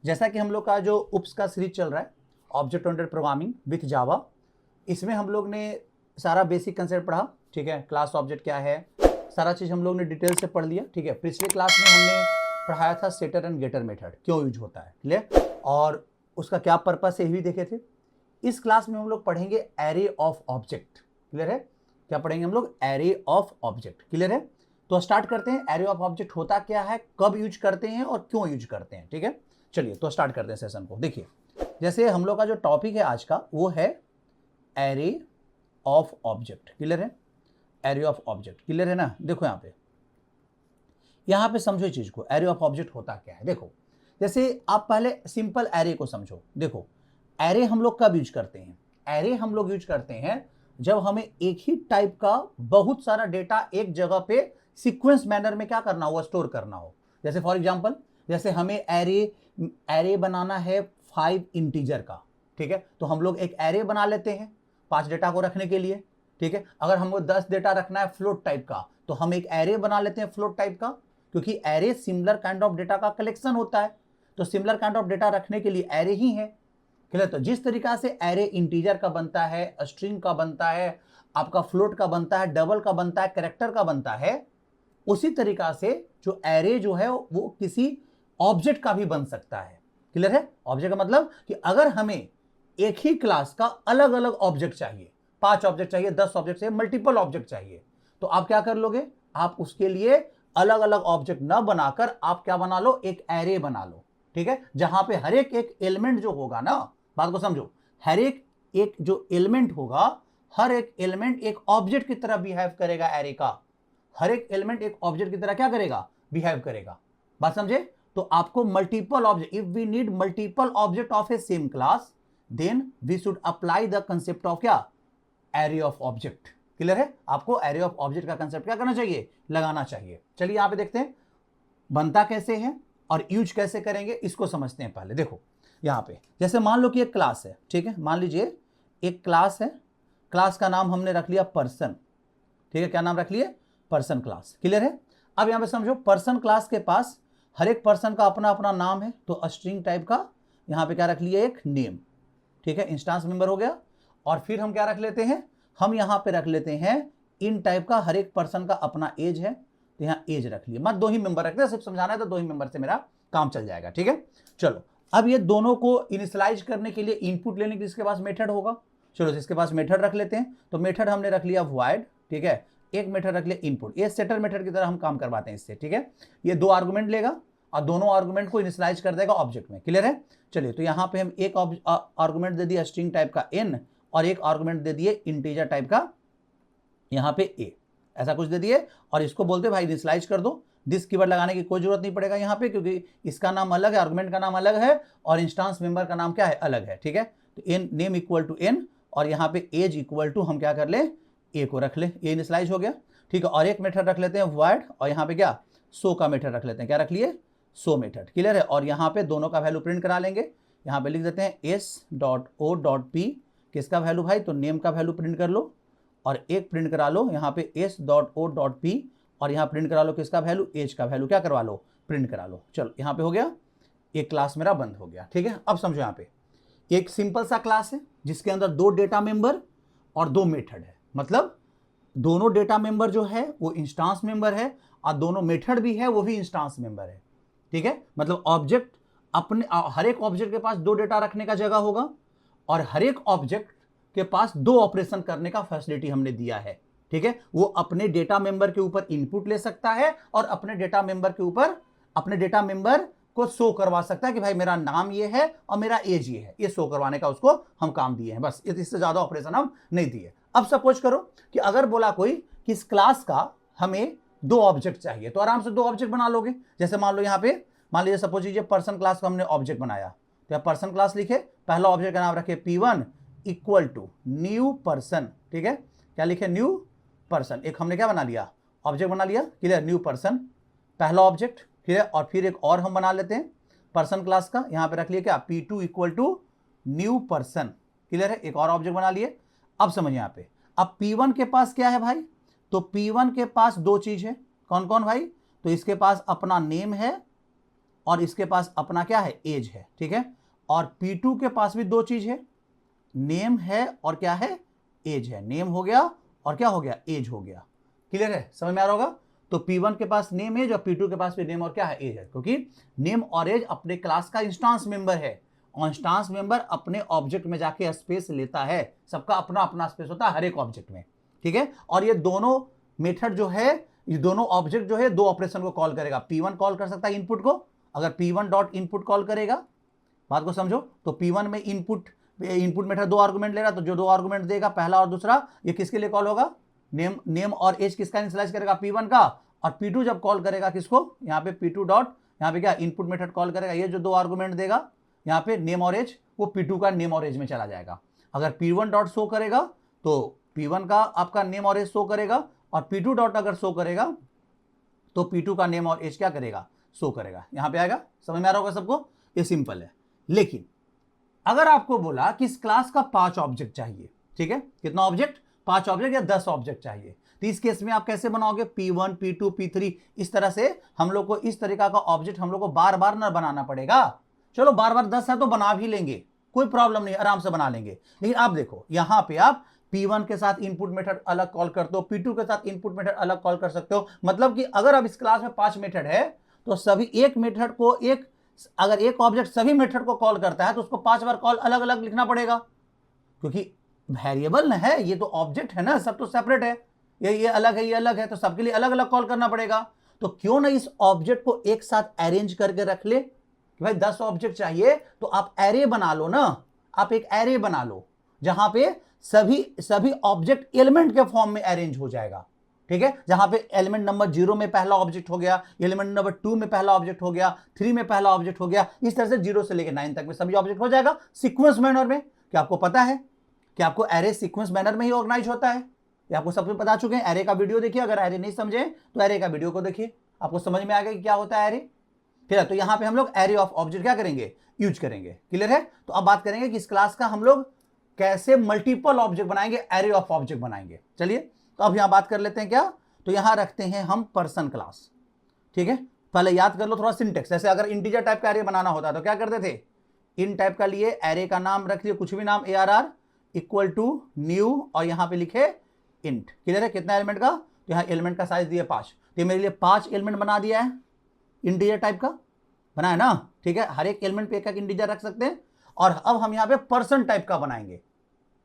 जैसा कि हम लोग का जो UPS का सीरीज चल रहा है, ऑब्जेक्ट ओरिएंटेड प्रोग्रामिंग विथ जावा, इसमें हम लोग ने सारा बेसिक कंसेप्ट पढ़ा, ठीक है। क्लास ऑब्जेक्ट क्या है, सारा चीज़ हम लोग ने डिटेल से पढ़ लिया, ठीक है। पिछले क्लास में हमने पढ़ाया था सेटर एंड गेटर मेथड क्यों यूज होता है, क्लियर, और उसका क्या पर्पस है ये भी देखे थे। इस क्लास में हम लोग पढ़ेंगे एरे ऑफ ऑब्जेक्ट, क्लियर है। क्या पढ़ेंगे हम लोग, एरे ऑफ ऑब्जेक्ट, क्लियर है। तो स्टार्ट करते हैं, एरे ऑफ ऑब्जेक्ट होता क्या है, कब यूज करते हैं और क्यों यूज करते हैं, ठीक है। चलिए तो स्टार्ट करते हैं सेशन को। देखिए जैसे हम लोग का जो टॉपिक है आज का वो है एरे ऑफ ऑब्जेक्ट, क्लियर है। एरे ऑफ ऑब्जेक्ट क्लियर है ना। देखो यहाँ पे समझो इस चीज को, एरे ऑफ ऑब्जेक्ट होता क्या है। देखो जैसे आप पहले सिंपल एरे को समझो। देखो एरे हम लोग कब यूज करते हैं, एरे हम लोग यूज करते हैं जब हमें एक ही टाइप का बहुत सारा डेटा एक जगह पे सीक्वेंस मैनर में क्या करना हो, स्टोर करना हो। जैसे फॉर एग्जांपल, जैसे हमें एरे बनाना है 5 इंटीजर का, ठीक है। तो हम लोग एक एरे बना लेते हैं 5 डेटा को रखने के लिए, ठीक है। अगर हमको 10 डेटा रखना है फ्लोट टाइप का, तो हम एक एरे बना लेते हैं फ्लोट टाइप का, क्योंकि array similar kind of data का कलेक्शन होता है। तो सिमिलर काइंड ऑफ डेटा रखने के लिए एरे ही है, क्लियर। तो जिस तरीका से एरे इंटीजर का बनता है, स्ट्रिंग का बनता है, आपका फ्लोट का बनता है, डबल का बनता है, कैरेक्टर का बनता है, उसी तरीका से जो एरे जो है वो किसी ऑब्जेक्ट का भी बन सकता है, क्लियर है। ऑब्जेक्ट का मतलब कि अगर हमें एक ही क्लास का अलग अलग ऑब्जेक्ट चाहिए, 5 ऑब्जेक्ट चाहिए, 10 ऑब्जेक्ट चाहिए, मल्टीपल ऑब्जेक्ट चाहिए, तो आप क्या कर लोगे, आप उसके लिए अलग अलग ऑब्जेक्ट ना बनाकर आप क्या बना लो, एक एरे बना लो, ठीक है। जहां पे हर एक एलिमेंट जो होगा ना, बात को समझो, हर एक जो एलिमेंट होगा, हर एक एलिमेंट एक ऑब्जेक्ट की तरह बिहेव करेगा एरे का। हर एक एलिमेंट एक ऑब्जेक्ट की तरह क्या करेगा, बिहेव करेगा। बात समझे। तो आपको multiple object, if we need multiple object of a same class, then we should apply the concept of क्या, एरे ऑफ ऑब्जेक्ट, क्लियर है। आपको एरे ऑफ ऑब्जेक्ट का कंसेप्ट क्या करना चाहिए, लगाना चाहिए। चलिए यहां पे देखते हैं बनता कैसे है और यूज कैसे करेंगे, इसको समझते हैं पहले। देखो यहां पे जैसे मान लो कि एक क्लास है, ठीक है। मान लीजिए एक क्लास है, क्लास का नाम हमने रख लिया पर्सन, ठीक है। क्या नाम रख लिया, पर्सन क्लास, क्लियर है। अब यहां पे समझो पर्सन क्लास के पास हर एक पर्सन का अपना अपना नाम है, तो स्ट्रिंग टाइप का यहां पे क्या रख लिया, एक नेम, ठीक है। इंस्टेंस मेंबर हो गया। और फिर हम क्या रख लेते हैं, हम यहां पे रख लेते हैं इन टाइप का, हर एक पर्सन का अपना एज है, तो यहां एज रख लिया। मत 2 ही मेंबर रखते हैं, सिर्फ समझाना है तो 2 ही मेंबर से मेरा काम चल जाएगा, ठीक है। चलो अब ये दोनों को इनिशियलाइज करने के लिए इनपुट लेने के लिए इसके पास मेथड होगा। चलो इसके पास मेथड रख लेते हैं। तो मेथड हमने रख लिया void, ठीक है। एक मेथड रख लिया इनपुट, ये सेटर मेथड की तरह हम काम करवाते हैं इससे, ठीक है। ये 2 आर्गुमेंट लेगा और दोनों आर्गुमेंट को इनिशियलाइज कर देगा ऑब्जेक्ट में, क्लियर है। चलिए तो यहां पे हम एक आर्गुमेंट दे दिया स्ट्रिंग टाइप का n, और एक आर्गुमेंट दे दिए इंटीजर टाइप का यहां पे a, ऐसा कुछ दे दिए। और इसको बोलते भाई इनिशियलाइज कर दो। दिस कीवर्ड लगाने की कोई जरूरत नहीं पड़ेगा यहाँ पे, क्योंकि इसका नाम अलग है, आर्गुमेंट का नाम अलग है, और इंस्टांस मेंबर का नाम क्या है, अलग है, ठीक है। तो n name equal to n, और यहाँ पे एज इक्वल टू हम क्या कर ले, a को रख ले, ये इनिशियलाइज हो गया, ठीक है। और एक मेथड रख लेते हैं void, और यहाँ पे क्या शो का मेथड रख लेते हैं, क्या रख लिए, शो मेथड, क्लियर है। और यहाँ पे दोनों का वैल्यू प्रिंट करा लेंगे। यहाँ पे लिख देते हैं s.o.p, किसका वैल्यू भाई, तो नेम का वैल्यू प्रिंट कर लो, और एक प्रिंट करा लो यहाँ पे s.o.p, और यहाँ प्रिंट करा लो किसका वैल्यू, एज का वैल्यू क्या करवा लो, प्रिंट करा लो। चलो यहाँ पे हो गया, एक क्लास मेरा बंद हो गया, ठीक है। अब समझो यहाँ पे एक सिंपल सा क्लास है जिसके अंदर 2 डेटा मेंबर और 2 मेथड है। मतलब दोनों डेटा मेंबर जो है वो इंस्टांस मेंबर है, और दोनों मेथड भी है वो भी इंस्टांस मेंबर है, ठीक है। मतलब ऑब्जेक्ट अपने, हर एक ऑब्जेक्ट के पास 2 डेटा रखने का जगह होगा, और हर एक ऑब्जेक्ट के पास 2 ऑपरेशन करने का फैसिलिटी हमने दिया है, ठीक है। वो अपने डेटा मेंबर के ऊपर इनपुट ले सकता है, और अपने डेटा मेंबर के ऊपर अपने डेटा मेंबर को शो करवा सकता है कि भाई मेरा नाम ये है और मेरा एज ये है, ये शो करवाने का उसको हम काम दिए हैं, बस इससे ज्यादा ऑपरेशन हम नहीं दिए। अब सपोज करो कि अगर बोला कोई कि इस क्लास का हमें 2 ऑब्जेक्ट चाहिए, तो आराम से 2 ऑब्जेक्ट बना लोगे। जैसे मान लो यहाँ पे, मान लीजिए सपोज कीजिए पर्सन क्लास का हमने ऑब्जेक्ट बनाया, तो यहाँ पर्सन क्लास लिखे, पहला ऑब्जेक्ट का नाम रखे p1 equal to new person, ठीक है। क्या लिखे, न्यू पर्सन, एक हमने क्या बना लिया, ऑब्जेक्ट बना लिया, क्लियर, न्यू पर्सन पहला ऑब्जेक्ट, ठीक है। और फिर एक और हम बना लेते हैं पर्सन क्लास का, यहाँ पे रख लिया क्या, p2 equal to new person, clear है, एक और ऑब्जेक्ट बना लिए। अब समझिए यहाँ पे, अब p1 के पास क्या है भाई, तो p1 के पास 2 चीज है, कौन कौन भाई, तो इसके पास अपना नेम है और इसके पास अपना क्या है, एज है, ठीक है। और P2 के पास भी दो चीज है, नेम है और क्या है, एज है। नेम हो गया और क्या हो गया, एज हो गया। क्लियर है, समझ में आ रहा होगा। तो P1 के पास नेम एज और P2 के पास भी नेम और क्या है, एज है, क्योंकि नेम और एज अपने क्लास का इंस्टांस मेंबर है और इंस्टांस मेंबर अपने ऑब्जेक्ट में जाके स्पेस लेता है। सबका अपना अपना स्पेस होता है हर एक ऑब्जेक्ट में, ठीक है। और ये दोनों मेथड जो है, ये दोनों ऑब्जेक्ट जो है दो ऑपरेशन को कॉल करेगा। P1 कॉल कर सकता है इनपुट को, अगर P1 डॉट इनपुट कॉल करेगा, बात को समझो, तो P1 में इनपुट मेथड दो आर्गुमेंट ले रहा, तो जो दो आर्गुमेंट देगा पहला और दूसरा, ये किसके लिए कॉल होगा, नेम और एज किसका इनिशियलाइज करेगा, P1 का। और P2 जब कॉल करेगा किसको, यहाँ पे P2 डॉट, यहाँ पे क्या इनपुट मेथड कॉल करेगा, ये जो दो आर्गुमेंट देगा यहाँ पे नेम और एज, वो P2 का नेम और एज में चला जाएगा। अगर P1 डॉट शो करेगा तो P1 का आपका नेम और एज शो करेगा, और P2 डॉट अगर शो करेगा तो P2 का नेम और एज क्या करेगा, शो करेगा। यहां पे आएगा, समझ में आ रहा होगा सबको, ये सिंपल है। लेकिन अगर आपको बोला कि इस क्लास का 5 ऑब्जेक्ट चाहिए, ठीक है, कितना ऑब्जेक्ट, 5 ऑब्जेक्ट या 10 ऑब्जेक्ट चाहिए, तो इस केस में आप कैसे बनाओगे, P1 P2 P3, इस तरह से हम लोग को इस तरीका का ऑब्जेक्ट हम लोग को बार बार ना बनाना पड़ेगा। चलो बार बार 10 है तो बना भी लेंगे, कोई प्रॉब्लम नहीं, आराम से बना लेंगे। लेकिन आप देखो यहां पे आप P1 के साथ इनपुट मेथड अलग कॉल करते हो, P2 के साथ इनपुट मेथड अलग कॉल कर सकते हो। मतलब कि अगर अब इस क्लास में 5 मेथड है तो सभी एक मेथड को अगर एक ऑब्जेक्ट सभी मेथड को कॉल करता है तो उसको 5 बार कॉल अलग अलग लिखना पड़ेगा, क्योंकि वेरिएबल है, ये तो ऑब्जेक्ट है ना, सब तो सेपरेट है, ये अलग है, ये अलग है, तो सबके लिए अलग अलग कॉल करना पड़ेगा। तो क्यों ना इस ऑब्जेक्ट को एक साथ अरेंज करके रख ले कि भाई 10 ऑब्जेक्ट चाहिए तो आप एरे बना लो ना, आप एक एरे बना लो जहां पे सभी ऑब्जेक्ट एलिमेंट के फॉर्म में अरेंज हो जाएगा, ठीक है। जहां पे एलिमेंट नंबर 0 में पहला ऑब्जेक्ट हो गया, एलिमेंट नंबर 2 में पहला ऑब्जेक्ट हो गया, 3 में पहला ऑब्जेक्ट हो गया, इस तरह से 0 से लेकर 9 तक में सभी ऑब्जेक्ट हो जाएगा सीक्वेंस मैनर में। क्या आपको पता है कि आपको एरे सीक्वेंस मैनर में ही ऑर्गेनाइज होता है, ये आपको सब बता चुके हैं। एरे का वीडियो देखिए, अगर एरे नहीं समझे तो एरे का वीडियो को देखिए, आपको समझ में आ गया कि क्या होता है एरे। ठीक है, तो यहां पे हम लोग एरे ऑफ ऑब्जेक्ट क्या करेंगे, यूज करेंगे। क्लियर है। तो अब बात करेंगे कि इस क्लास का हम लोग कैसे मल्टीपल ऑब्जेक्ट बनाएंगे, एरे ऑफ ऑब्जेक्ट बनाएंगे। चलिए तो अब यहां बात कर लेते हैं क्या, तो यहां रखते हैं हम पर्सन क्लास, ठीक है। पहले याद कर लो थोड़ा सिंटेक्स, जैसे अगर इंटीजर टाइप का एरे बनाना होता तो क्या करते थे, इन टाइप का लिए एरे का नाम रख लिया, कुछ भी नाम ARR इक्वल टू न्यू और यहां पे लिखे इंट। क्लियर है, कितना एलिमेंट का, तो यहां एलिमेंट का साइज दिया 5, तो मेरे लिए 5 एलिमेंट बना दिया है, इंटीजर टाइप का बनाया ना, ठीक है। हर एक एलिमेंट पे एक एक इंटीजर रख सकते हैं। और अब हम यहां पे पर्सन टाइप का बनाएंगे,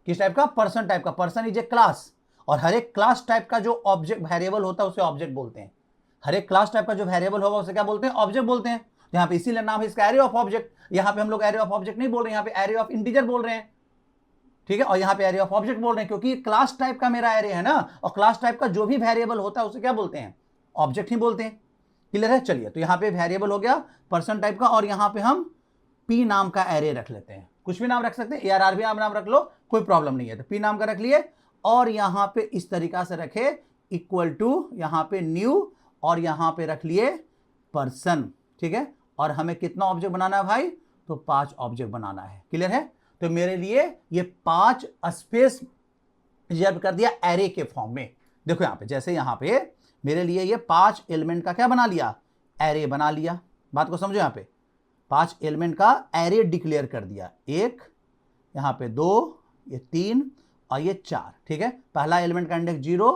किस टाइप का, पर्सन टाइप का। पर्सन इज ए क्लास, और हर एक क्लास टाइप का जो ऑब्जेक्ट वेरिएबल होता है उसे ऑब्जेक्ट बोलते हैं। हर एक क्लास टाइप का जो वेरिएबल होगा उसे क्या बोलते हैं, ऑब्जेक्ट बोलते हैं। यहाँ पे इसीलिए नाम है इसका एरे ऑफ ऑब्जेक्ट। यहाँ पे हम लोग एरे ऑफ ऑब्जेक्ट नहीं बोल रहे हैं, यहाँ पे एरे ऑफ इंटीजर बोल रहे हैं, ठीक है। और यहाँ पे एरे ऑफ ऑब्जेक्ट बोल रहे हैं क्योंकि क्लास टाइप का मेरा एरे है ना, और क्लास टाइप का जो भी वेरिएबल होता है उसे क्या बोलते हैं, ऑब्जेक्ट ही बोलते हैं। क्लियर है। चलिए तो यहाँ पे वेरिएबल हो गया पर्सन टाइप का, और यहाँ पे हम P नाम का एरे रख लेते हैं, कुछ भी नाम रख सकते हैं, ARR भी नाम रख लो, कोई प्रॉब्लम नहीं है। तो P नाम का रख लिए, और यहां पे इस तरीका से रखे इक्वल टू, यहां पे न्यू, और यहां पे रख लिए पर्सन, ठीक है। और हमें कितना ऑब्जेक्ट बनाना है भाई, तो 5 ऑब्जेक्ट बनाना है। क्लियर है। तो मेरे लिए ये 5 स्पेस रिजर्व कर दिया एरे के फॉर्म में। देखो यहां पे, जैसे यहां पे मेरे लिए ये 5 एलिमेंट का क्या बना लिया, एरे बना लिया। बात को समझो, यहां पे 5 एलिमेंट का एरे डिक्लेयर कर दिया, 1, यहां पे 2, ये 3 और ये 4, ठीक है। पहला एलिमेंट का इंडेक्स 0,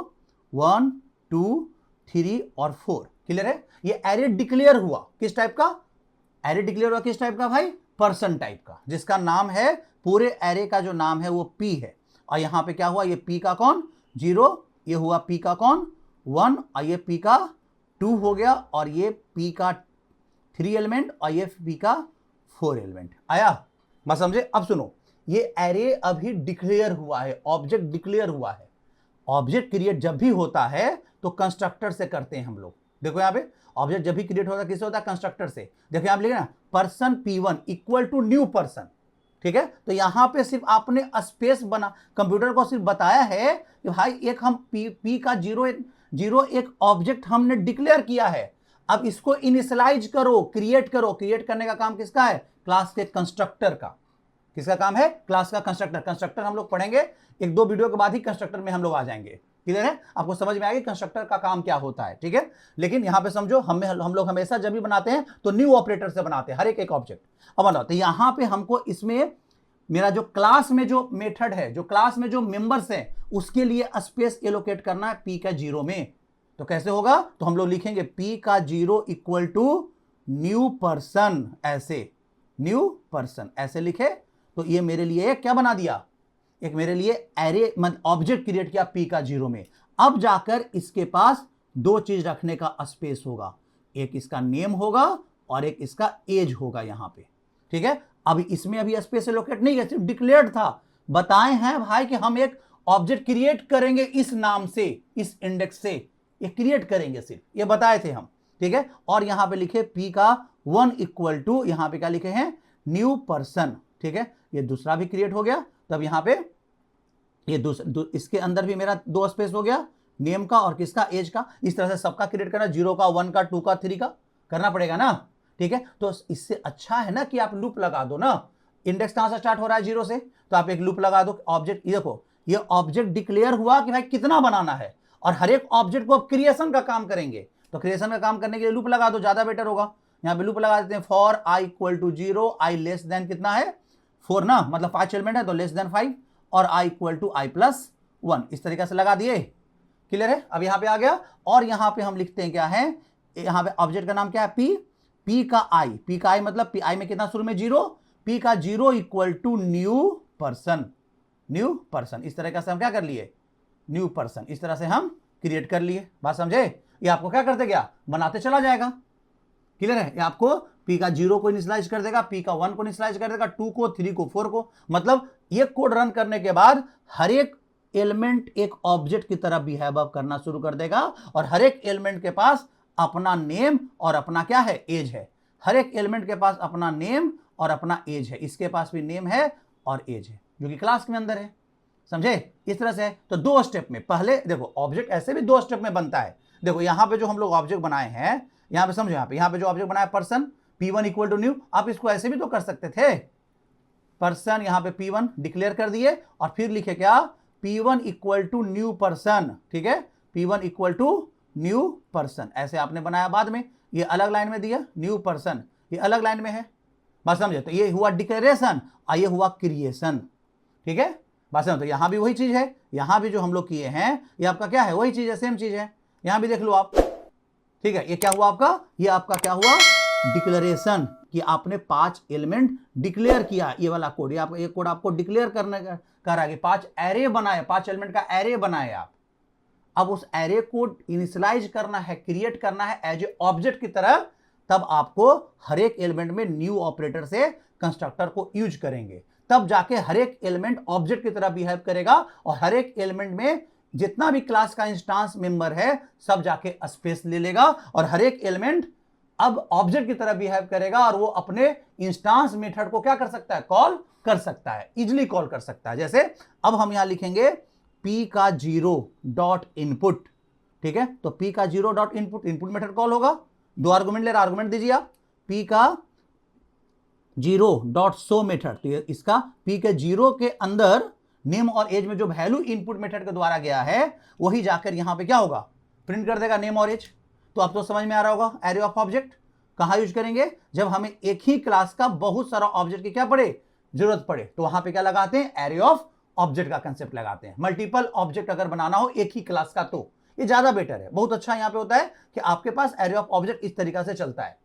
1, 2, 3 और 4। क्लियर है। ये एरे डिक्लेयर हुआ किस टाइप का, एरे डिक्लेयर हुआ किस टाइप का भाई, पर्सन टाइप का, जिसका नाम है, पूरे एरे का जो नाम है वो P है। और यहां पे क्या हुआ, ये P का कौन 0, ये हुआ P का कौन 1, और ये P का 2 हो गया, और ये P का 3 एलिमेंट, और ये P का 4 एलिमेंट आया। बस समझे। अब सुनो, ये एरे अभी डिक्लेयर हुआ है, ऑब्जेक्ट डिक्लेयर हुआ है। ऑब्जेक्ट क्रिएट जब भी होता है तो कंस्ट्रक्टर से करते हैं हम लोग। देखो यहां पे ऑब्जेक्ट जब भी क्रिएट होता है किससे होता है, कंस्ट्रक्टर से। देखो यहां पे लिखा ना, person P1 equal to new person, ठीक है। तो यहां पे सिर्फ आपने स्पेस बना, कंप्यूटर को सिर्फ बताया है कि भाई एक हम P का 0 एक ऑब्जेक्ट हमने डिक्लेयर किया है, अब इसको इनिशियलाइज करो, क्रिएट करो। क्रिएट करने का काम किसका है, क्लास के कंस्ट्रक्टर का। किसका काम है, क्लास का कंस्ट्रक्टर। कंस्ट्रक्टर हम लोग पढ़ेंगे 1-2 वीडियो के बाद ही कंस्ट्रक्टर में हम लोग आ जाएंगे। क्लियर है? आपको समझ में आएगी कंस्ट्रक्टर का काम क्या होता है, ठीक है? लेकिन यहां पे समझो हम लोग हमेशा जब भी बनाते हैं तो न्यू ऑपरेटर से बनाते हैं हर एक ऑब्जेक्ट। अब बताओ, तो यहां पे हमको इसमें मेरा जो क्लास में जो मेथड है, जो क्लास में जो मेंबर्स हैं, उसके लिए स्पेस एलोकेट करना है p का 0 में। तो कैसे होगा? तो हम लोग लिखेंगे p का 0 इक्वल टू न्यू पर्सन, ऐसे न्यू पर्सन ऐसे लिखे। तो ये मेरे लिए क्या बना दिया? एक मेरे लिए एरे मतलब ऑब्जेक्ट क्रिएट किया p का 0 में। अब जाकर इसके पास दो चीज रखने का स्पेस होगा, एक इसका नेम होगा और एक इसका एज होगा यहां पे, ठीक है? अब इसमें अभी स्पेस एलोकेट नहीं है, सिर्फ डिक्लेयर्ड था। बताए हैं भाई कि हम एक ऑब्जेक्ट क्रिएट करेंगे इस नाम से, इस इंडेक्स से, ये क्रिएट करेंगे, सिर्फ ये बताए थे हम, ठीक है? और यहां पे लिखे p का 1 इक्वल टू, यहां पे क्या लिखे हैं? न्यू पर्सन, ठीक है? ये दूसरा भी क्रिएट हो गया। तब यहां पे ये इसके अंदर भी मेरा दो स्पेस हो गया, नेम का और किसका? एज का। इस तरह से सबका क्रिएट करना, 0 का, 1 का, 2 का, 3 का करना पड़ेगा ना, ठीक है? तो इससे अच्छा है ना कि आप लूप लगा दो ना। इंडेक्स कहां से स्टार्ट हो रहा है? 0 से, तो आप एक लूप लगा दो। ऑब्जेक्ट देखो, ये ऑब्जेक्ट डिक्लेयर हुआ कि भाई कितना बनाना है, और हर एक ऑब्जेक्ट को आप क्रिएशन का काम करेंगे। तो क्रिएशन का काम करने के लिए लूप लगा दो, ज्यादा बेटर होगा। यहां पे लूप लगा देते हैं, for i equal to 0, i less than कितना है? 4 ना, मतलब 5 एलिमेंट है तो लेस देन 5, और i equal to i plus 1, इस तरीके से लगा दिए। क्लियर है? अब यहां पे आ गया। और यहां पे हम लिखते हैं क्या है? यहां पे ऑब्जेक्ट का नाम क्या है? p का i मतलब i में कितना शुरू में? 0, p का 0 equal to new person, new person. इस तरह से हम क्या कर लिए? न्यू पर्सन, इस तरह से हम क्रिएट कर लिए। बात समझे? ये आपको क्या करते गया? बनाते चला जाएगा। क्लियर है? ये आपको p का 0 को इनिशियलाइज कर देगा, p का 1 को इनिशियलाइज कर देगा, 2 को, 3 को, 4 को। मतलब ये कोड रन करने के बाद हर एक एलिमेंट एक ऑब्जेक्ट की तरह बिहेव करना शुरू कर देगा, और हर एक एलिमेंट के पास अपना नेम और अपना क्या है? एज है। हर एक एलिमेंट के पास अपना नेम और अपना एज है। इसके पास भी नेम है और एज है, जो कि क्लास के अंदर है। समझे? इस तरह से। तो दो स्टेप में, पहले देखो ऑब्जेक्ट ऐसे भी दो स्टेप में बनता है। देखो यहां पे जो हम लोग ऑब्जेक्ट बनाए हैं, यहां पे समझो, यहां पे जो ऑब्जेक्ट बनाया person, p1 equal to new, आप इसको ऐसे भी तो कर सकते थे। पर्सन यहां पे p1 डिक्लेयर कर दिए, और फिर लिखे क्या? p1 equal to new person, ठीक है? p1 equal to new person, ऐसे आपने बनाया। बाद में ये अलग लाइन में दिया न्यू पर्सन, ये अलग लाइन में है। बात समझे? तो ये हुआ डिक्लेरेशन और ये हुआ क्रिएशन, ठीक है? बात समझो? तो यहां भी वही चीज है, यहां भी जो हम लोग किए हैं ये आपका क्या है? वही चीज है, सेम चीज है। यहां भी देख लो आप, ठीक है? ये क्या हुआ आपका? ये आपका क्या हुआ? डिक्लेरेशन, कि आपने 5 एलिमेंट डिक्लेयर किया। ये वाला कोड, ये कोड आपको डिक्लेयर करने का रहा है, 5 एरे बनाए, 5 एलिमेंट का एरे बनाए आप। अब उस एरे को इनिशियलाइज करना है, क्रिएट करना है एज ए ऑब्जेक्ट की तरह। तब आपको हर एक एलिमेंट में न्यू ऑपरेटर से कंस्ट्रक्टर को यूज करेंगे, तब जाके हर एक एलिमेंट ऑब्जेक्ट की तरह बिहेव करेगा, और हर एक एलिमेंट में जितना भी क्लास का इंस्टांस मेंबर है सब जाके स्पेस ले लेगा, और हर एक एलिमेंट अब ऑब्जेक्ट की तरह बिहेव करेगा, और वो अपने इंस्टांस मेथड को क्या कर सकता है? कॉल कर सकता है, इजिली कॉल कर सकता है। जैसे अब हम यहां लिखेंगे p का 0 डॉट इनपुट, ठीक है? तो p का 0 dot input, input method call होगा। दो आर्गुमेंट ले रहा, आर्गुमेंट दीजिए आप, p का 0 डॉट शो मेथड। तो इसका p के 0 के अंदर नेम और एज में जो वैल्यू इनपुट मेथड के द्वारा गया है, वही जाकर यहां पे क्या होगा? प्रिंट कर देगा, नेम और एज। तो अब तो समझ में आ रहा होगा एरे ऑफ ऑब्जेक्ट कहां यूज करेंगे? जब हमें एक ही क्लास का बहुत सारा ऑब्जेक्ट की क्या पड़े? जरूरत पड़े, तो वहां पे क्या लगाते हैं? एरे ऑफ ऑब्जेक्ट का कंसेप्ट लगाते हैं। मल्टीपल ऑब्जेक्ट अगर बनाना हो एक ही क्लास का, तो ये ज्यादा बेटर है। बहुत अच्छा यहां पे होता है कि आपके पास एरे ऑफ ऑब्जेक्ट इस तरीका से चलता है।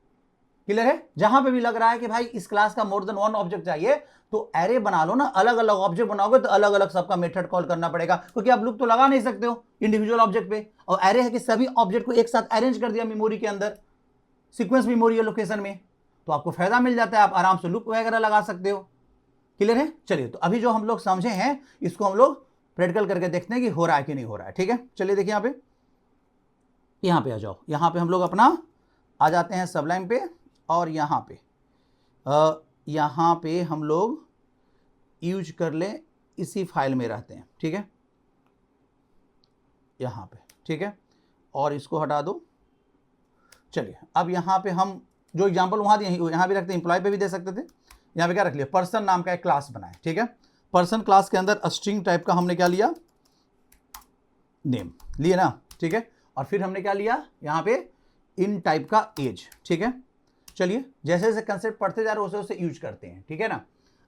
क्लियर है? जहां पे भी लग रहा है कि भाई इस क्लास का मोर देन 1 ऑब्जेक्ट चाहिए, तो एरे बना लो ना, अलग अलग ऑब्जेक्ट बनाओगे तो अलग अलग सबका मेथड कॉल करना पड़ेगा, क्योंकि आप लूप तो लगा नहीं सकते हो इंडिविजुअल ऑब्जेक्ट पे। और एरे है कि सभी ऑब्जेक्ट को एक साथ अरेंज कर दिया मेमोरी के अंदर, सीक्वेंस मेमोरी लोकेशन में, तो आपको फायदा मिल जाता है, आप आराम से लूप वगैरह लगा सकते हो। क्लियर है? चलिए, तो अभी जो हम लोग समझे हैं इसको हम लोग प्रैक्टिकल करके देखते हैं कि हो रहा है कि नहीं हो रहा है, ठीक है? चलिए देखिए यहाँ पे आ जाओ। यहाँ पे हम लोग अपना आ जाते हैं सबलाइन पे, और यहाँ पे हम लोग यूज कर ले, इसी फाइल में रहते हैं, ठीक है? यहाँ पे, ठीक है? और इसको हटा दो। चलिए, अब यहाँ पे हम जो एग्जांपल वहाँ दिए यहाँ भी रखते हैं, एम्प्लॉय पे भी दे सकते थे। यहाँ पे क्या रख लिया? पर्सन नाम का एक क्लास बनाए, ठीक है? पर्सन क्लास के अंदर स्ट्रिंग टाइप का हमने क्या लिया? नेम लिए ना, ठीक है। और फिर हमने क्या लिया यहाँ पे इन टाइप का एज, ठीक है। चलिए जैसे जैसे कंसेप्ट पढ़ते जा रहे वैसे वैसे यूज करते हैं, ठीक है ना।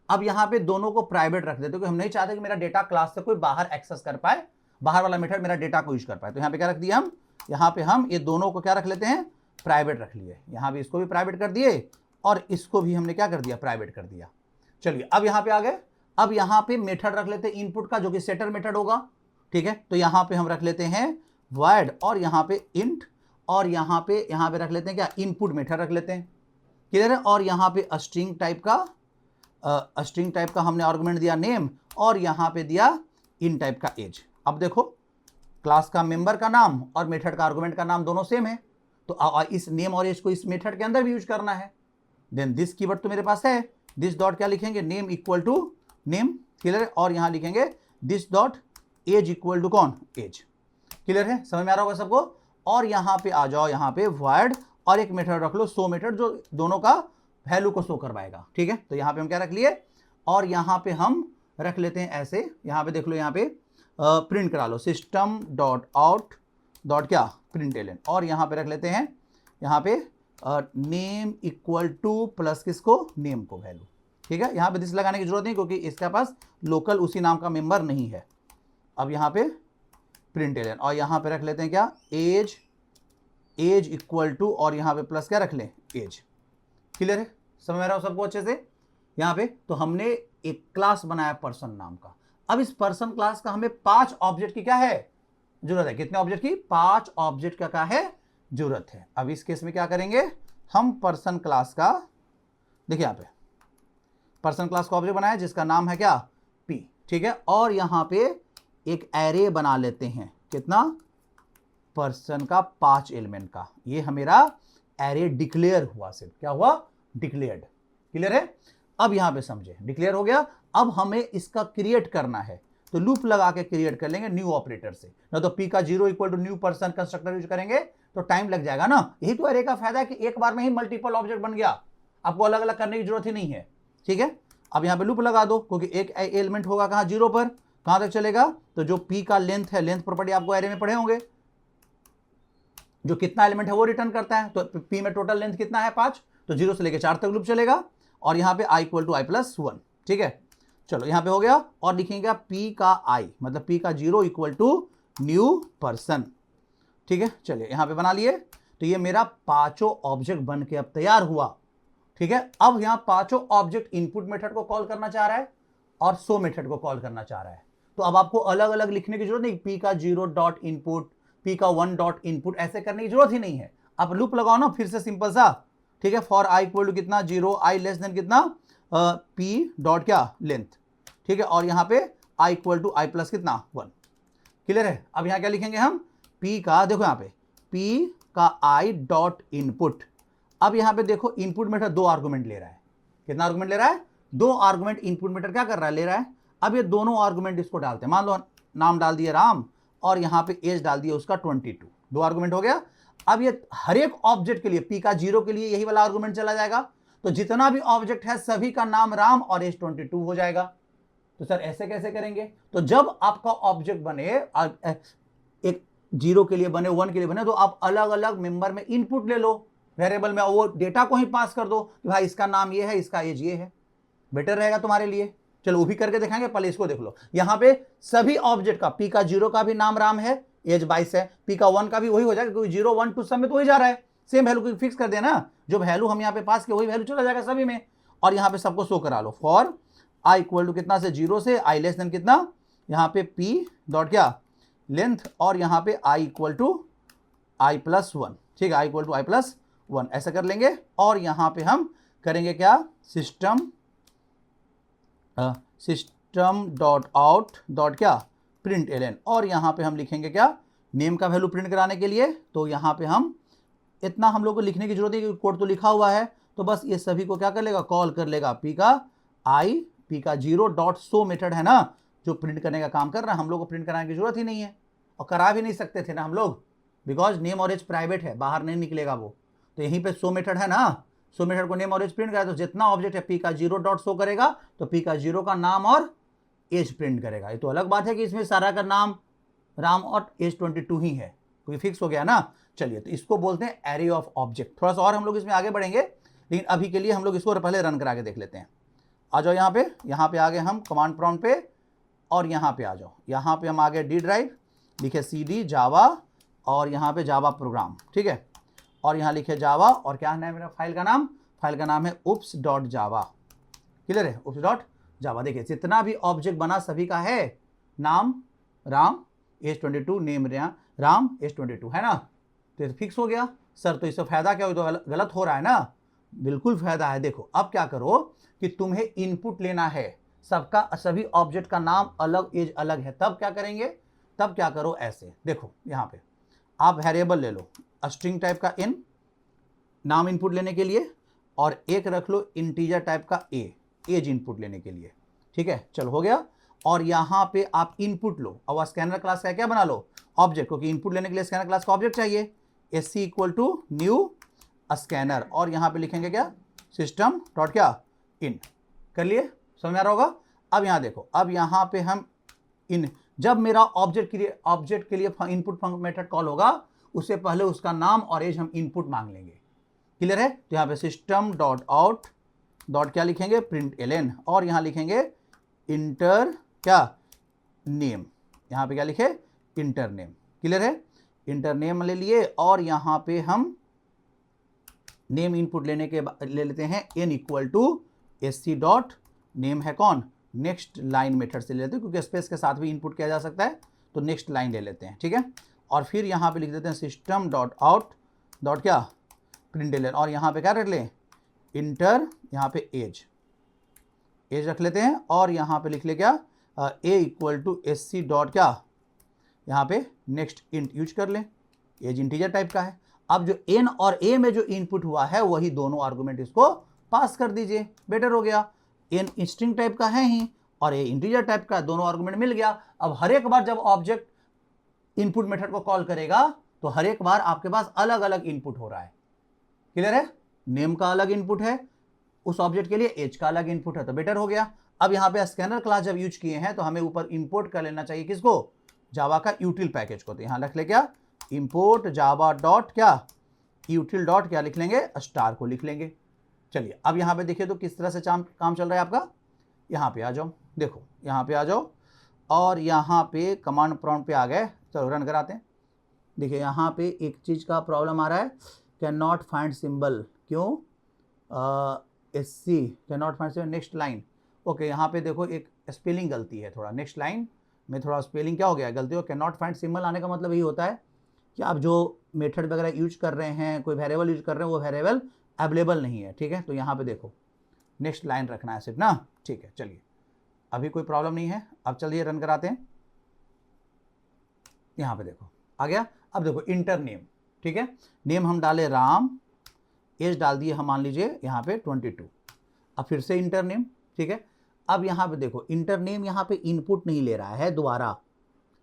अब यहाँ पे दोनों को प्राइवेट रख देते क्योंकि हम नहीं चाहते कि मेरा डेटा क्लास से कोई बाहर एक्सेस कर पाए, बाहर वाला मेथड मेरा डेटा को यूज कर पाए। तो यहाँ पे क्या रख दिया हम, यहाँ पे हम ये दोनों को क्या रख लेते हैं, प्राइवेट रख लिए। यहाँ भी इसको भी प्राइवेट कर दिए और इसको भी हमने क्या कर दिया, प्राइवेट कर दिया। चलिए अब यहाँ पे आ गए। अब यहाँ पे मेथड रख लेते हैं इनपुट का जो कि सेटर मेथड होगा, ठीक है। तो यहाँ पे हम रख लेते हैं void और यहाँ पे int और यहाँ पे रख लेते हैं क्या, इनपुट मेथड रख लेते हैं, क्लियर है। और यहाँ पे स्ट्रिंग टाइप का हमने आर्गुमेंट दिया नेम और यहाँ पे दिया इन टाइप का एज। अब देखो क्लास का मेंबर का नाम और मेथड का आर्गुमेंट का नाम दोनों सेम है, तो इस नेम और एज को इस मेथड के अंदर भी यूज करना है। देन दिस कीवर्ड तो मेरे पास है, दिस डॉट क्या लिखेंगे, name equal to name, clear है। और यहाँ लिखेंगे this dot age equal to कौन, एज, क्लियर है, समझ में आ रहा होगा सबको। और यहाँ पे आ जाओ, यहाँ पे void और एक मेथड रख लो शो मेथड जो दोनों का वैल्यू को शो करवाएगा, ठीक है। तो यहाँ पे हम क्या रख लिए और यहाँ पे हम रख लेते हैं ऐसे, यहाँ पे देख लो, यहाँ पे प्रिंट करा लो सिस्टम डॉट आउट डॉट क्या println और यहाँ पे रख लेते हैं यहाँ पे नेम इक्वल टू प्लस किसको, नेम को वैल्यू, ठीक है। यहाँ पे दिस लगाने की जरूरत नहीं क्योंकि इसके पास लोकल उसी नाम का मेंबर नहीं है। अब यहाँ पे println और यहाँ पे रख लेते हैं क्या, एज इक्वल टू और यहाँ पे प्लस क्या रख लें, एज, क्लियर है, समझ में आ रहा हो सबको अच्छे से। यहाँ पे तो हमने एक क्लास बनाया पर्सन नाम का। अब इस पर्सन क्लास का हमें 5 ऑब्जेक्ट की क्या है, जरूरत है। कितने ऑब्जेक्ट की, 5 ऑब्जेक्ट का क्या है, जरूरत है। अब इस केस में क्या करेंगे हम, पर्सन क्लास का, देखिए यहाँ पे पर्सन क्लास का ऑब्जेक्ट बनाया जिसका नाम है क्या, पी, ठीक है। और यहाँ पे एक एरे बना लेते हैं, कितना, पर्सन का 5 एलिमेंट का। ये हमेरा एरे डिक्लेयर हुआ, सिर्फ क्या हुआ, डिक्लेयर्ड, क्लियर है। अब यहाँ पे समझे, डिक्लेयर हो गया। अब हमें इसका क्रिएट करना है तो लूप लगा के क्रिएट कर लेंगे न्यू ऑपरेटर से, ना तो पी का 0 equal to new person constructor use करेंगे तो टाइम लग जाएगा ना। यही तो एरे का फायदा है कि एक बार में ही मल्टीपल ऑब्जेक्ट बन गया, आपको अलग अलग करने की जरूरत ही नहीं है, ठीक है। अब यहाँ पे लूप लगा दो क्योंकि एक एलिमेंट होगा कहाँ, 0 पर, कहां तक चलेगा, तो जो पी का लेंथ है, लेंथ प्रॉपर्टी आपको एरे में पढ़े होंगे, जो कितना एलिमेंट है वो रिटर्न करता है। तो पी में टोटल लेंथ कितना है, 5, तो 0 से लेकर 4 तक लूप चलेगा। और यहाँ पे I equal to I plus 1, ठीक है। चलो यहाँ पे हो गया और लिखेंगे पी का आई मतलब पी का 0 इक्वल टू न्यू पर्सन, ठीक है। चलिए यहाँ पे बना लिए, तो ये मेरा 5 ऑब्जेक्ट बन के अब तैयार हुआ, ठीक है। अब यहाँ 5 ऑब्जेक्ट इनपुट मेथड को कॉल करना चाह रहा है और शो मेथड को कॉल करना चाह रहा है। तो अब आपको अलग अलग लिखने की जरूरत नहीं, पी का 0 डॉट इनपुट, पी का 1 डॉट इनपुट, ऐसे करने की जरूरत ही नहीं है। आप लूप लगाओ ना फिर से सिंपल सा, ठीक है। फॉर आई इक्वल टू कितना, 0, आई लेस देन कितना, पी डॉट क्या लेंथ, ठीक है। और यहाँ पे I equal to I plus कितना 1, क्लियर है। अब यहाँ क्या लिखेंगे हम, पी का, देखो यहाँ पे पी का आई डॉट इनपुट। अब यहाँ पे देखो इनपुट मेथड 2 आर्गुमेंट ले रहा है, कितना आर्गुमेंट ले रहा है, 2 आर्गुमेंट इनपुट मेथड क्या कर रहा है, ले रहा है। अब ये दोनों आर्गुमेंट इसको डालते हैं, मान लो नाम डाल दिया राम और यहाँ पे एज डाल दिया उसका 22, 2 आर्गुमेंट हो गया। अब ये हर एक ऑब्जेक्ट के लिए पी का 0 के लिए यही वाला आर्गुमेंट चला जाएगा, तो जितना भी ऑब्जेक्ट है सभी का नाम राम और एज 22 हो जाएगा। तो सर ऐसे कैसे करेंगे, तो जब आपका ऑब्जेक्ट बने, एक 0 के लिए बने, 1 के लिए बने, तो आप अलग अलग मेंबर में इनपुट ले लो वेरिएबल में, वो डेटा को ही पास कर दो कि भाई इसका नाम ये है, इसका एज ये है, बेटर रहेगा तुम्हारे लिए। चलो वो भी करके दिखाएंगे, पहले इसको देख लो। यहाँ पे सभी ऑब्जेक्ट का, पी का 0 का भी नाम राम है, एज 22 है, पी का 1 का भी वही हो जाएगा क्योंकि 0 1 2 सब में तो वही जा रहा है, सेम वैल्यू फिक्स कर देना, जो वैल्यू हम यहाँ पे पास किए वही वैल्यू चला जाएगा सभी में। और यहाँ पे सबको शो करा लो, फॉर आई इक्वल टू कितना से 0 से आई लेस देन कितना, यहाँ पे पी डॉट क्या लेंथ और यहाँ पे I equal to I plus 1, ठीक है, I equal to I plus 1 ऐसा कर लेंगे। और यहाँ पे हम करेंगे क्या, सिस्टम डॉट आउट डॉट क्या println और यहाँ पे हम लिखेंगे क्या, नेम का वैल्यू प्रिंट कराने के लिए। तो यहाँ पे हम इतना हम लोग को लिखने की जरूरत है क्योंकि कोड तो लिखा हुआ है, तो बस ये सभी को क्या कर लेगा, कॉल कर लेगा पी का आई, पी का 0 डॉट शो मेथड है ना जो प्रिंट करने का काम कर रहा है, हम लोग को प्रिंट कराने की जरूरत ही नहीं है और करा भी नहीं सकते थे ना हम लोग, बिकॉज नेम और एज प्राइवेट है, बाहर नहीं निकलेगा वो। तो यहीं पे शो मेथड है ना, शो मेथड को नेम और एज प्रिंट करा, तो जितना ऑब्जेक्ट है पी का 0 डॉट शो करेगा तो पी का 0 का नाम और एज प्रिंट करेगा। ये तो अलग बात है कि इसमें सारा का नाम राम और एज 22 ही है, क्योंकि फिक्स हो गया ना। चलिए, तो इसको बोलते हैं एरे ऑफ ऑब्जेक्ट। थोड़ा सा और हम लोग इसमें आगे बढ़ेंगे, लेकिन अभी के लिए हम लोग इसको पहले रन करा के देख लेते हैं। आ जाओ यहाँ पे आ गए हम कमांड प्रॉम्प्ट पे, और यहाँ पे आ जाओ। यहाँ पे हम आ गए डी ड्राइव, लिखे CD जावा, और यहाँ पे जावा प्रोग्राम, ठीक है। और यहाँ लिखे जावा, और क्या है मेरा फाइल का नाम? फाइल का नाम है oops.java। क्लियर है? oops.java। देखिए जितना भी ऑब्जेक्ट बना सभी का है नाम Ram, age 22, name Ram, age 22, है ना। तो फिक्स हो गया। सर तो इससे फायदा क्या हो? तो गलत हो रहा है ना। बिल्कुल फायदा है। देखो अब क्या करो कि तुम्हें इनपुट लेना है, सबका सभी ऑब्जेक्ट का नाम अलग, एज अलग है। तब क्या करेंगे? तब क्या करो, ऐसे देखो यहाँ पे आप वेरिएबल ले लो स्ट्रिंग टाइप का n नाम इनपुट लेने के लिए, और एक रख लो इंटीजर टाइप का a एज इनपुट लेने के लिए, ठीक है। चलो हो गया। और यहाँ पे आप इनपुट लो। अब स्कैनर क्लास का क्या बना लो? ऑब्जेक्ट, क्योंकि इनपुट लेने के लिए स्कैनर क्लास का ऑब्जेक्ट चाहिए। sc equal to new scanner, और यहाँ पे लिखेंगे क्या? सिस्टम डॉट क्या इन। कर लिए? समझ में आ रहा होगा। अब यहाँ देखो, अब यहाँ पे हम इन, जब मेरा ऑब्जेक्ट के लिए इनपुट मेथड कॉल होगा, उससे पहले उसका नाम और एज हम इनपुट मांग लेंगे। क्लियर है? तो यहाँ पे सिस्टम डॉट आउट डॉट क्या लिखेंगे? प्रिंट ln, और यहाँ लिखेंगे इंटर क्या नेम। यहाँ पे क्या लिखे? Inter name. क्लियर है? इंटर नेम ले लिए, और यहाँ पे हम नेम इनपुट लेने के ले लेते हैं n equal to sc dot name है कौन? नेक्स्ट लाइन मेथड से ले लेते हैं, क्योंकि स्पेस के साथ भी इनपुट किया जा सकता है, तो नेक्स्ट लाइन ले लेते हैं, ठीक है। और फिर यहाँ पे लिख देते हैं सिस्टम डॉट आउट डॉट क्या प्रिंट ln, और यहाँ पे क्या रख लें? इंटर, यहाँ पे एज रख लेते हैं, और यहाँ पे लिख ले क्या? a equal to sc dot क्या, यहाँ पे नेक्स्ट इंट यूज कर लें। एज इंटीजर टाइप का है। अब जो n और a में जो इनपुट हुआ है वही दोनों आर्गुमेंट इसको पास कर दीजिए, बेटर हो गया। n स्ट्रिंग टाइप का है ही, और a इंटीजर टाइप का, दोनों आर्गुमेंट मिल गया। अब हर एक बार जब ऑब्जेक्ट इनपुट मेथड को कॉल करेगा, तो हर एक बार आपके पास अलग अलग इनपुट हो रहा है। क्लियर है? नेम का अलग इनपुट है उस ऑब्जेक्ट के लिए, एज का अलग इनपुट है, तो बेटर हो गया। अब यहाँ पे स्कैनर क्लास जब यूज किए हैं, तो हमें ऊपर इंपोर्ट कर लेना चाहिए किसको? जावा का यूटिल पैकेज को। तो यहाँ रख ले क्या? इंपोर्ट जावा डॉट क्या यूटिल डॉट क्या लिख लेंगे? स्टार को लिख लेंगे। चलिए अब यहाँ पे देखिए तो किस तरह से काम चल रहा है आपका। यहाँ पे आ जाओ, देखो यहाँ पे आ जाओ, और यहाँ पे कमांड प्रॉम्प्ट पे आ गए। चलो रन कराते हैं। देखिए यहाँ पे एक चीज़ का प्रॉब्लम आ रहा है, कैन नॉट फाइंड सिंबल। क्यों? SC can not find symbol, next line. Okay, यहाँ पे देखो एक स्पेलिंग गलती है थोड़ा, नेक्स्ट लाइन में थोड़ा स्पेलिंग क्या हो गया, गलती हो। कैन नॉट फाइंड सिंबल आने का मतलब यही होता है कि आप जो मेथड वगैरह यूज कर रहे हैं, कोई वेरिएबल यूज कर रहे हैं, वो वेरिएबल अवेलेबल नहीं है, ठीक है। तो यहाँ पे देखो नेक्स्ट लाइन रखना है सिर्फ ना, ठीक है। चलिए अभी कोई प्रॉब्लम नहीं है। अब चलिए रन कराते हैं। यहाँ पे देखो आ गया। अब देखो इंटर नेम, ठीक है। नेम हम डाले राम, एज डाल दिए हम मान लीजिए यहाँ पे 22। अब फिर से इंटर नेम, ठीक है। अब यहाँ पे देखो इंटर नेम यहाँ पे इनपुट नहीं ले रहा है दोबारा,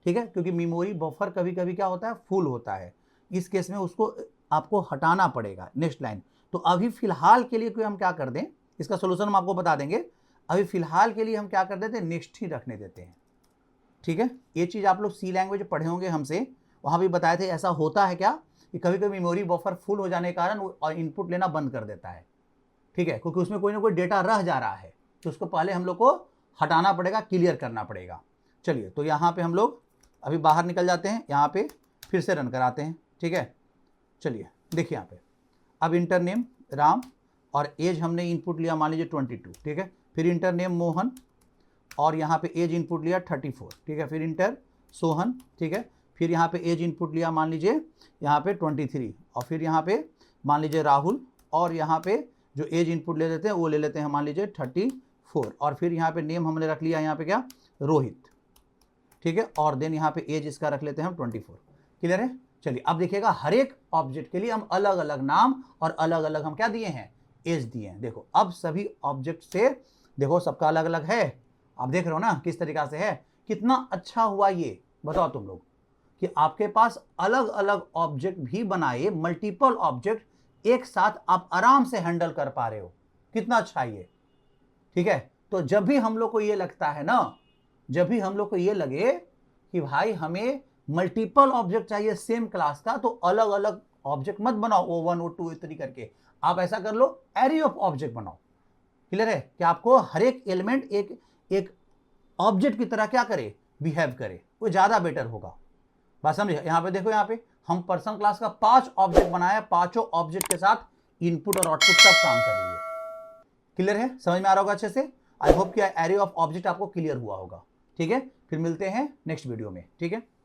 ठीक है, क्योंकि मेमोरी बफर कभी कभी क्या होता है, फुल होता है। इस केस में उसको आपको हटाना पड़ेगा नेक्स्ट लाइन। तो अभी फिलहाल के लिए कोई हम क्या कर दें, इसका सोल्यूशन हम आपको बता देंगे। अभी फिलहाल के लिए हम क्या कर देते हैं, नेक्स्ट ही रखने देते हैं, ठीक है। ये चीज़ आप लोग सी लैंग्वेज पढ़े होंगे हमसे, वहाँ भी बताए थे ऐसा होता है क्या कि कभी कभी मेमोरी बफर फुल हो जाने के कारण वो इनपुट लेना बंद कर देता है, ठीक है, क्योंकि उसमें कोई ना कोई डेटा रह जा रहा है, तो उसको पहले हम लोग को हटाना पड़ेगा, क्लियर करना पड़ेगा। चलिए तो यहाँ पे हम लोग अभी बाहर निकल जाते हैं, यहाँ पे फिर से रन कराते हैं, ठीक है। चलिए देखिए यहाँ पे अब इंटर नेम राम, और एज हमने इनपुट लिया मान लीजिए 22, ठीक है। फिर इंटर नेम मोहन, और यहाँ पे एज इनपुट लिया 34, ठीक है। फिर इंटर सोहन, ठीक है। फिर यहाँ पे एज इनपुट लिया मान लीजिए यहाँ पे 23, और फिर यहाँ पे मान लीजिए राहुल, और यहाँ पे जो एज इनपुट ले लेते हैं वो ले लेते हैं मान लीजिए 34, और फिर यहाँ पे नेम हमने रख लिया यहाँ पे क्या, रोहित, ठीक है। और देन यहाँ पे एज इसका रख लेते हैं हम 24। क्लियर है? चलिए अब देखिएगा हर एक ऑब्जेक्ट के लिए हम अलग अलग नाम और अलग अलग हम क्या दिए हैं, एज दिए हैं। देखो अब सभी ऑब्जेक्ट से देखो सबका अलग अलग है, आप देख रहे हो ना किस तरीका से है। कितना अच्छा हुआ ये, बताओ तुम लोग कि आपके पास अलग अलग ऑब्जेक्ट भी बनाए, मल्टीपल ऑब्जेक्ट एक साथ आप आराम से हैंडल कर पा रहे हो। कितना अच्छा ये, ठीक है। तो जब भी हम लोग को ये लगता है ना, जब भी हम लोग को ये लगे कि भाई हमें मल्टीपल ऑब्जेक्ट चाहिए सेम क्लास का, तो अलग अलग ऑब्जेक्ट मत बनाओ O1 O2 O3 करके, आप ऐसा कर लो एरे ऑफ ऑब्जेक्ट बनाओ। क्लियर है कि आपको हर एक एलिमेंट एक एक ऑब्जेक्ट की तरह क्या करे, बिहेव करे, वो ज्यादा बेटर होगा। बात समझे? यहां पे देखो, यहां पे हम पर्सन क्लास का 5 ऑब्जेक्ट बनाया, पांचों ऑब्जेक्ट के साथ इनपुट और आउटपुट सब काम कर रही है। क्लियर है? समझ में आ रहा होगा अच्छे से? आई होप कि एरे ऑफ ऑब्जेक्ट आपको क्लियर हुआ होगा। ठीक है, फिर मिलते हैं नेक्स्ट वीडियो में। ठीक है।